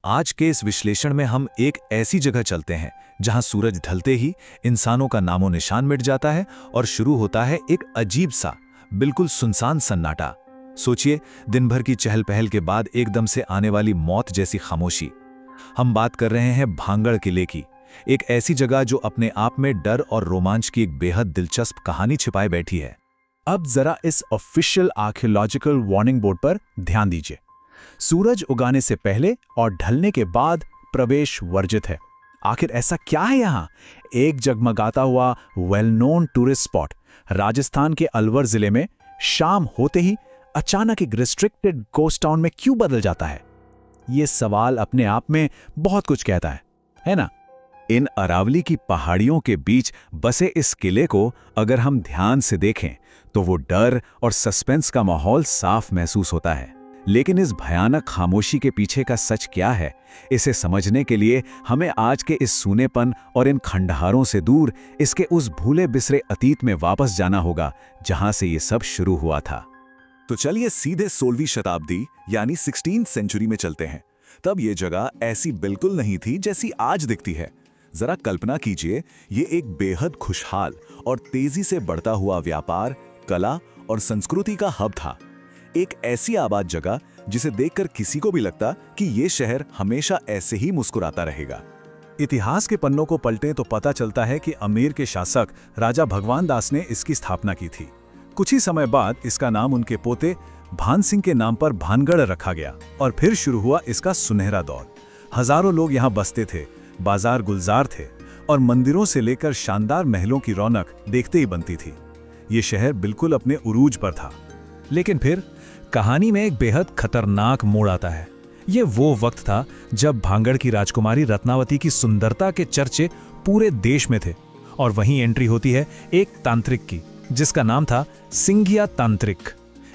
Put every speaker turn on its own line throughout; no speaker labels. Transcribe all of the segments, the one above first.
आज के इस विश्लेषण में हम एक ऐसी जगह चलते हैं जहां सूरज ढलते ही इंसानों का नामो निशान मिट जाता है और शुरू होता है एक अजीब सा, बिल्कुल सुनसान सन्नाटा। सोचिए, दिन भर की चहल पहल के बाद एकदम से आने वाली मौत जैसी खामोशी। हम बात कर रहे हैं भांगड़ किले की, एक ऐसी जगह जो अपने आप में डर और रोमांच की एक बेहद दिलचस्प कहानी छिपाए बैठी है।
अब जरा इस ऑफिशियल आर्कियोलॉजिकल वार्निंग बोर्ड पर ध्यान दीजिए। सूरज उगाने से पहले और ढलने के बाद प्रवेश वर्जित है। आखिर ऐसा क्या है यहाँ? एक जगमगाता हुआ well known tourist spot Rajasthan के अलवर जिले में शाम होते ही अचानक एक रिस्ट्रिक्टेड गोस्ट टाउन में क्यों बदल जाता है? ये सवाल अपने आप में बहुत कुछ कहता है ना?
इन अरावली की पहाड़ियों के बीच बसे इस किले को अगर हम ध्यान से देखें तो वो डर और सस्पेंस का माहौल साफ महसूस होता है। लेकिन इस भयानक खामोशी के पीछे का सच क्या है, इसे समझने के लिए हमें आज के इस सूनेपन और इन खंडहारों से दूर इसके उस भूले बिसरे अतीत में वापस जाना होगा जहां से ये सब शुरू हुआ था। तो चलिए सीधे 16वीं शताब्दी यानी 16th सेंचुरी में चलते हैं। तब ये जगह ऐसी बिल्कुल नहीं थी जैसी आज दिखती है। जरा कल्पना कीजिए, ये एक बेहद खुशहाल और तेजी से बढ़ता हुआ व्यापार, कला और संस्कृति का हब था। एक ऐसी आबाद जगह जिसे देखकर किसी को भी लगता कि ये शहर हमेशा ऐसे ही मुस्कुराता रहेगा।
इतिहास के पन्नों को पलटें तो पता चलता है कि अमेर के शासक राजा भगवान दास ने इसकी स्थापना की थी। कुछ ही समय बाद इसका नाम उनके पोते भान सिंह के नाम पर भानगढ़ रखा गया और फिर शुरू हुआ इसका सुनहरा दौर। हजारों लोग यहाँ बसते थे, बाजार गुलजार थे और मंदिरों से लेकर शानदार महलों की रौनक देखते ही बनती थी। ये शहर बिल्कुल अपने उरूज पर था।
लेकिन फिर कहानी में एक बेहद खतरनाक मोड़ आता है। ये वो वक्त था जब भांगड़ की राजकुमारी रत्नावती की सुंदरता के चर्चे पूरे देश में थे और वहीं एंट्री होती है एक तांत्रिक की, जिसका नाम था सिंघिया तांत्रिक।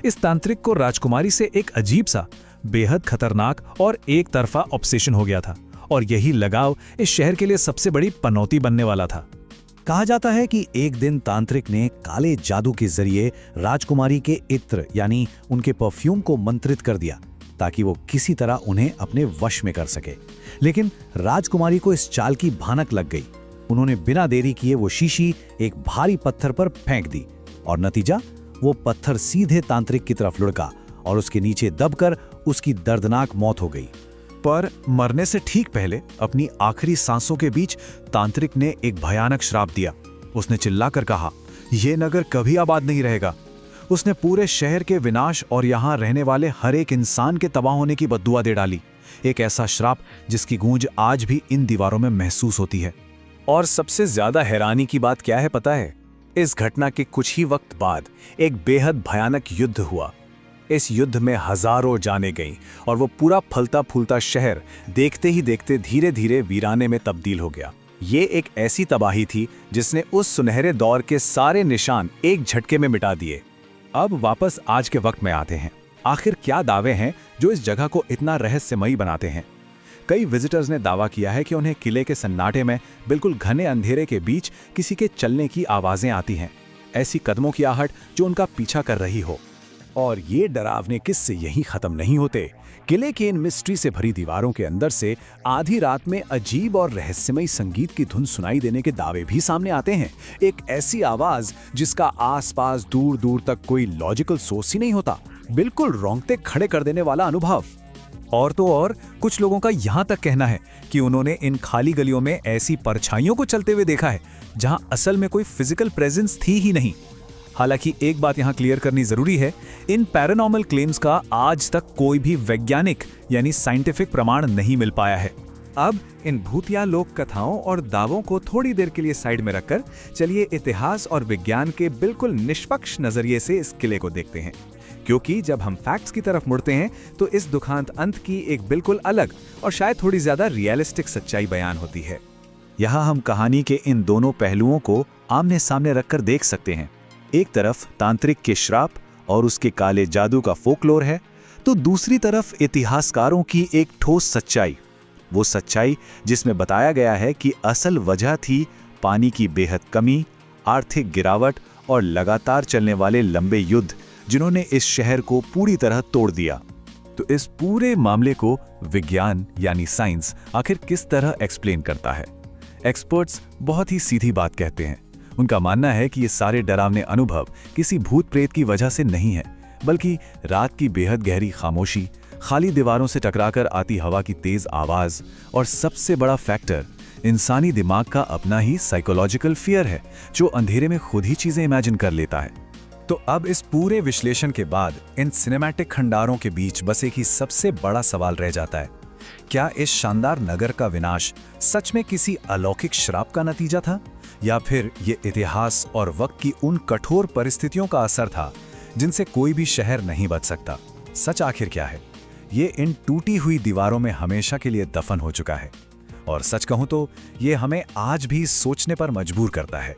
इस तांत्रिक को राजकुमारी से एक अजीब सा, बेहद खतरनाक और एक तरफा ऑब्सेशन हो गया था और यही लगाव इस शहर के लिए सबसे बड़ी पनौती बनने वाला था।
कहा जाता है कि एक दिन तांत्रिक ने काले जादू के जरिए राजकुमारी के इत्र यानी उनके परफ्यूम को मंत्रित कर दिया ताकि वो किसी तरह उन्हें अपने वश में कर सके। लेकिन राजकुमारी को इस चाल की भनक लग गई। उन्होंने बिना देरी किए वो शीशी एक भारी पत्थर पर फेंक दी और नतीजा, वो पत्थर सीधे तांत्रिक की तरफ लुढ़का और उसके नीचे दबकर उसकी दर्दनाक मौत हो गई।
पर मरने से ठीक पहले अपनी आखिरी सांसों के बीच तांत्रिक ने एक भयानक श्राप दिया। उसने चिल्लाकर कहा, यह नगर कभी आबाद नहीं रहेगा। उसने पूरे शहर के विनाश और यहाँ रहने वाले हर एक इंसान के तबाह होने की बद्दुआ दे डाली। एक ऐसा श्राप जिसकी गूंज आज भी इन दीवारों में महसूस होती है।
और सबसे ज्यादा हैरानी की बात क्या है पता है? इस घटना के कुछ ही वक्त बाद एक बेहद भयानक युद्ध हुआ। इस युद्ध में हजारों जानें गईं और वो पूरा फलता फूलता शहर देखते ही देखते धीरे धीरे वीराने में तब्दील हो गया। ये एक ऐसी तबाही थी जिसने उस सुनहरे दौर के सारे निशान एक झटके में मिटा दिए।
अब वापस आज के वक्त में आते हैं। आखिर क्या दावे हैं जो इस जगह को इतना रहस्यमयी बनाते हैं? कई विजिटर्स ने दावा किया है कि उन्हें किले के सन्नाटे में बिल्कुल घने अंधेरे के बीच किसी के चलने की आवाजें आती हैं, ऐसी कदमों की आहट जो उनका पीछा कर रही हो।
और ये डरावने किस्से यहीं खत्म नहीं होते। किले के इन मिस्ट्री से भरी दीवारों के अंदर से आधी रात में अजीब और रहस्यमयी संगीत की धुन सुनाई देने के दावे भी सामने आते हैं। एक ऐसी आवाज जिसका आसपास दूर दूर तक कोई लॉजिकल सोर्स ही नहीं होता। बिल्कुल रोंगटे खड़े कर देने वाला अनुभव।
और तो और कुछ लोगों का यहाँ तक कहना है कि उन्होंने इन खाली गलियों में ऐसी परछाइयों को चलते हुए देखा है जहां असल में कोई फिजिकल प्रेजेंस थी ही नहीं। हालांकि एक बात यहां क्लियर करनी जरूरी है, इन पैरानॉर्मल क्लेम्स का आज तक कोई भी वैज्ञानिक यानी साइंटिफिक प्रमाण नहीं मिल पाया है।
अब इन भूतिया लोक कथाओं और दावों को थोड़ी देर के लिए साइड में रखकर चलिए इतिहास और विज्ञान के बिल्कुल निष्पक्ष नजरिए से इस किले को देखते हैं। क्योंकि जब हम फैक्ट्स की तरफ मुड़ते हैं तो इस दुखांत अंत की एक बिल्कुल अलग और शायद थोड़ी ज्यादा रियलिस्टिक सच्चाई बयान होती है।
यहाँ हम कहानी के इन दोनों पहलुओं को आमने सामने रखकर देख सकते हैं। एक तरफ तांत्रिक के श्राप और उसके काले जादू का फोकलोर है, तो दूसरी तरफ इतिहासकारों की एक ठोस सच्चाई। वो सच्चाई जिसमें बताया गया है कि असल वजह थी पानी की बेहद कमी, आर्थिक गिरावट और लगातार चलने वाले लंबे युद्ध जिन्होंने इस शहर को पूरी तरह तोड़ दिया। तो इस पूरे मामले को विज्ञान यानी साइंस आखिर किस तरह एक्सप्लेन करता है? एक्सपर्ट्स बहुत ही सीधी बात कहते हैं। उनका मानना है कि ये सारे डरावने अनुभव किसी भूत प्रेत की वजह से नहीं है, बल्कि रात की बेहद गहरी खामोशी, खाली दीवारों से टकराकर आती हवा की तेज आवाज और सबसे बड़ा फैक्टर इंसानी दिमाग का अपना ही साइकोलॉजिकल फियर है, जो अंधेरे में खुद ही चीजें इमेजिन कर लेता है।
तो अब इस पूरे विश्लेषण के बाद इन सिनेमैटिक खंडारों के बीच बस एक ही सबसे बड़ा सवाल रह जाता है, क्या इस शानदार नगर का विनाश सच में किसी अलौकिक श्राप का नतीजा था, या फिर ये इतिहास और वक्त की उन कठोर परिस्थितियों का असर था जिनसे कोई भी शहर नहीं बच सकता? सच आखिर क्या है? ये इन टूटी हुई दीवारों में हमेशा के लिए दफन हो चुका है, और सच कहूं तो ये हमें आज भी सोचने पर मजबूर करता है।